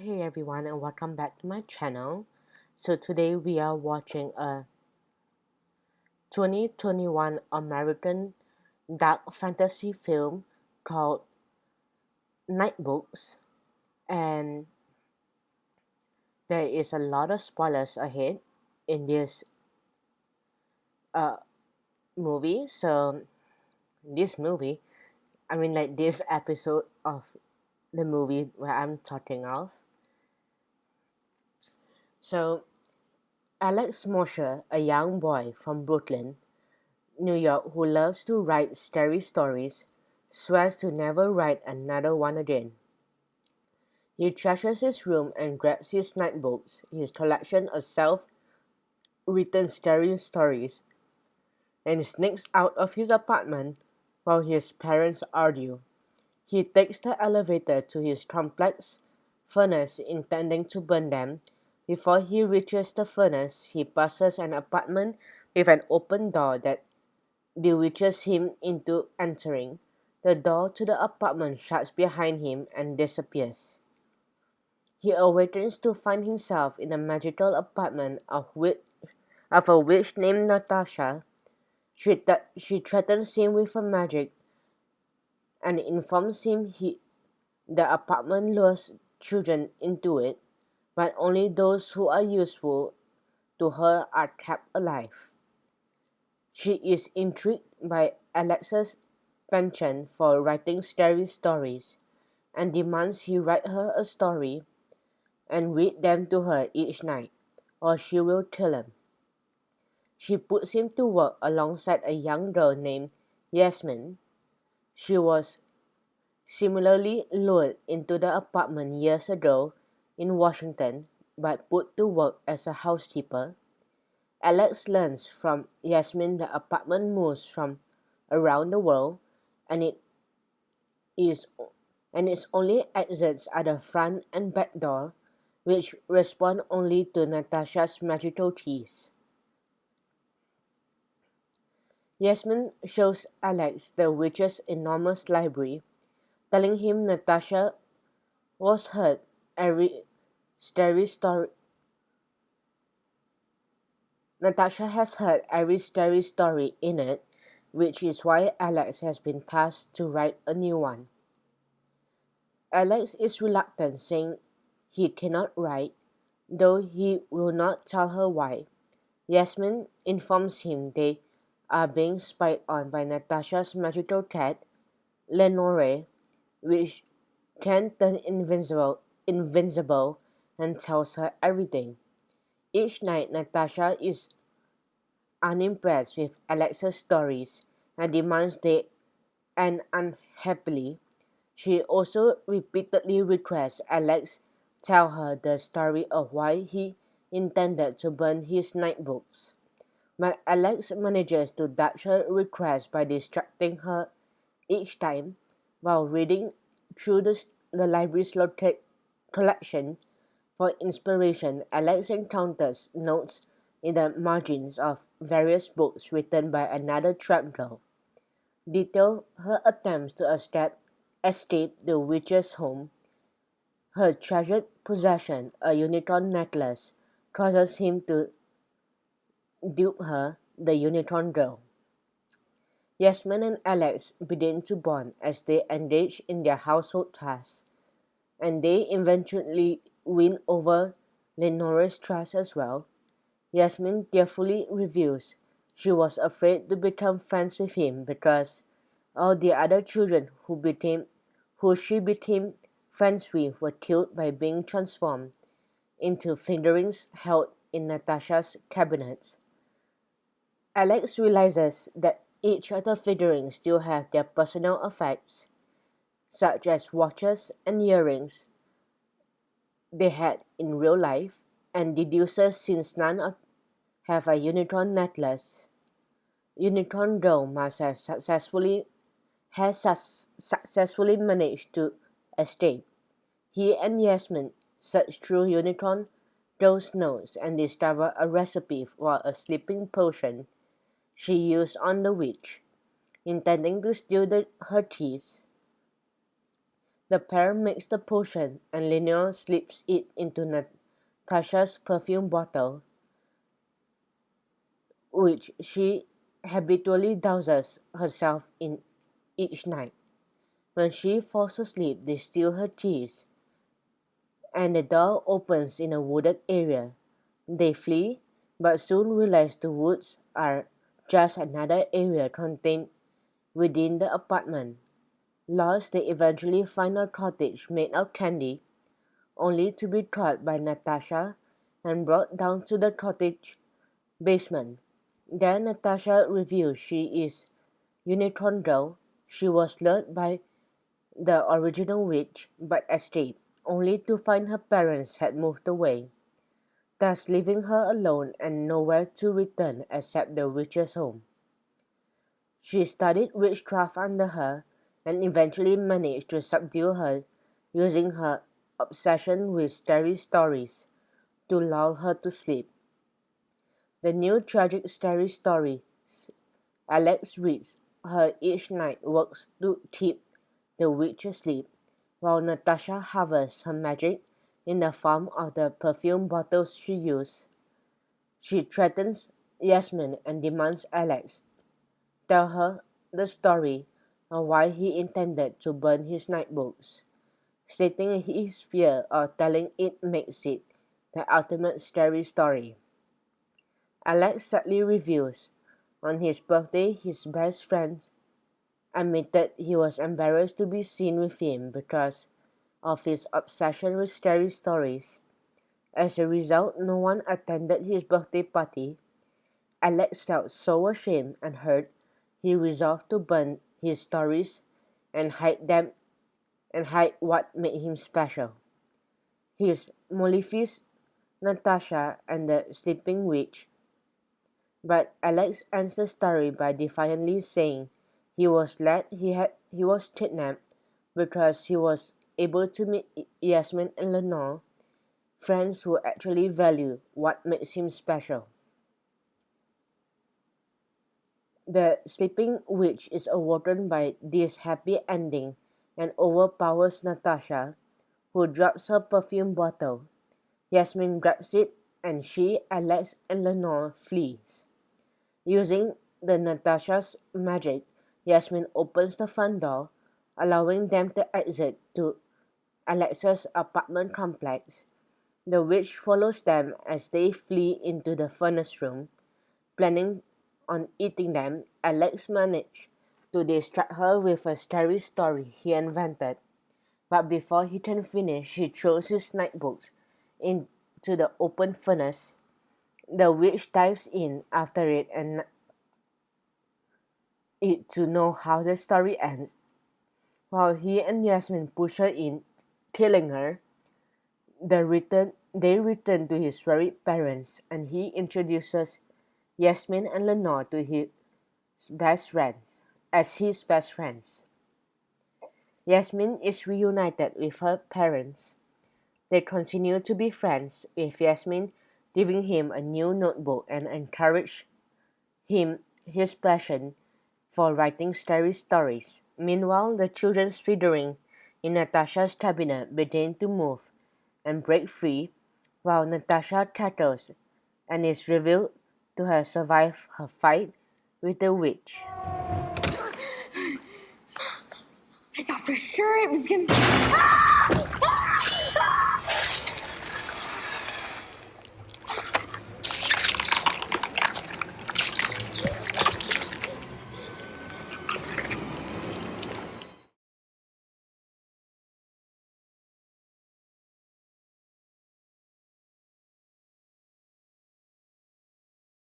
Hey everyone, and welcome back to my channel. So today we are watching a 2021 American dark fantasy film called Nightbooks, and there is a lot of spoilers ahead in this uh, movie. So this movie, this episode of the movie where I'm talking of. So Alex Mosher, a young boy from Brooklyn, New York, who loves to write scary stories, swears to never write another one again. He trashes his room and grabs his notebooks, his collection of self-written scary stories, and sneaks out of his apartment while his parents argue. He takes the elevator to his complex furnace intending to burn them. Before he reaches the furnace, he passes an apartment with an open door that bewitches him into entering. The door to the apartment shuts behind him and disappears. He awakens to find himself in a magical apartment of a witch named Natasha. She threatens him with her magic and informs him the apartment lures children into it, but only those who are useful to her are kept alive. She is intrigued by Alex's penchant for writing scary stories and demands he write her a story and read them to her each night, or she will kill him. She puts him to work alongside a young girl named Yasmin. She was similarly lured into the apartment years ago in Washington but put to work as a housekeeper. Alex learns from Yasmin the apartment moves from around the world and is its only exits are the front and back door, which respond only to Natasha's magical keys. Yasmin shows Alex the witch's enormous library, telling him was heard every scary story. Natasha has heard every scary story in it, which is why Alex has been tasked to write a new one. Alex is reluctant, saying he cannot write, though he will not tell her why. Yasmin informs him they are being spied on by Natasha's magical cat, Lenore, which can turn invincible and tells her everything. Each night, Natasha is unimpressed with Alex's stories and demands they end unhappily. She also repeatedly requests Alex tell her the story of why he intended to burn his notebooks. But Alex manages to dodge her request by distracting her each time. While reading through the library's collection for inspiration, Alex encounters notes in the margins of various books written by another trap girl, detail her attempts to escape the witch's home. Her treasured possession, a unicorn necklace, causes him to dupe her, the unicorn girl. Yasmin and Alex begin to bond as they engage in their household tasks, and they eventually win over Lenore's trust as well. Yasmin tearfully reveals she was afraid to become friends with him because all the other children who she became friends with were killed by being transformed into figurines held in Natasha's cabinets. Alex realizes that each of the figurines still have their personal effects, such as watches and earrings they had in real life, and deduces since have a unicorn necklace, Unicorn Girl must have successfully managed to escape. He and Yasmin search through Unicorn Girl's notes and discover a recipe for a sleeping potion she used on the witch, intending to steal her keys. The pair makes the potion and Lenore slips it into Natasha's perfume bottle, which she habitually douses herself in each night. When she falls asleep, they steal her keys, and the door opens in a wooded area. They flee, but soon realize the woods are just another area contained within the apartment. Lost, they eventually find a cottage made of candy, only to be caught by Natasha and brought down to the cottage basement. There Natasha reveals she is Unicorn Girl. She was lured by the original witch but escaped, only to find her parents had moved away, thus leaving her alone and nowhere to return except the witch's home. She studied witchcraft under her and eventually managed to subdue her using her obsession with scary stories to lull her to sleep. The new tragic scary stories Alex reads her each night works to keep the witch asleep, while Natasha harvests her magic in the form of the perfume bottles she used. She threatens Yasmin and demands Alex tell her the story of why he intended to burn his nightbooks, stating his fear of telling it makes it the ultimate scary story. Alex sadly reveals on his birthday his best friend admitted he was embarrassed to be seen with him because of his obsession with scary stories. As a result, no one attended his birthday party. Alex felt so ashamed and hurt, he resolved to burn his stories and hide what made him special. He mollifies Natasha and the sleeping witch, but Alex ends the story by defiantly saying he was glad he was kidnapped because he was able to meet Yasmin and Lenore, friends who actually value what makes him special. The sleeping witch is awoken by this happy ending and overpowers Natasha, who drops her perfume bottle. Yasmin grabs it and she, Alex, and Lenore flees. Using the Natasha's magic, Yasmin opens the front door, allowing them to exit to Alex's apartment complex. The witch follows them as they flee into the furnace room, planning on eating them. Alex manages to distract her with a scary story he invented, but before he can finish, he throws his nightbooks into the open furnace. The witch dives in after it and it to know how the story ends. While he and Yasmin push her in, killing her, they return to his worried parents and he introduces Yasmin and Lenore to his best friends as his best friends. Yasmin is reunited with her parents. They continue to be friends, with Yasmin giving him a new notebook and encourage him his passion for writing scary stories. Meanwhile, the children's figurine in Natasha's cabinet begin to move and break free, while Natasha cackles and is revealed to have survived her fight with the witch. I thought for sure it was gonna.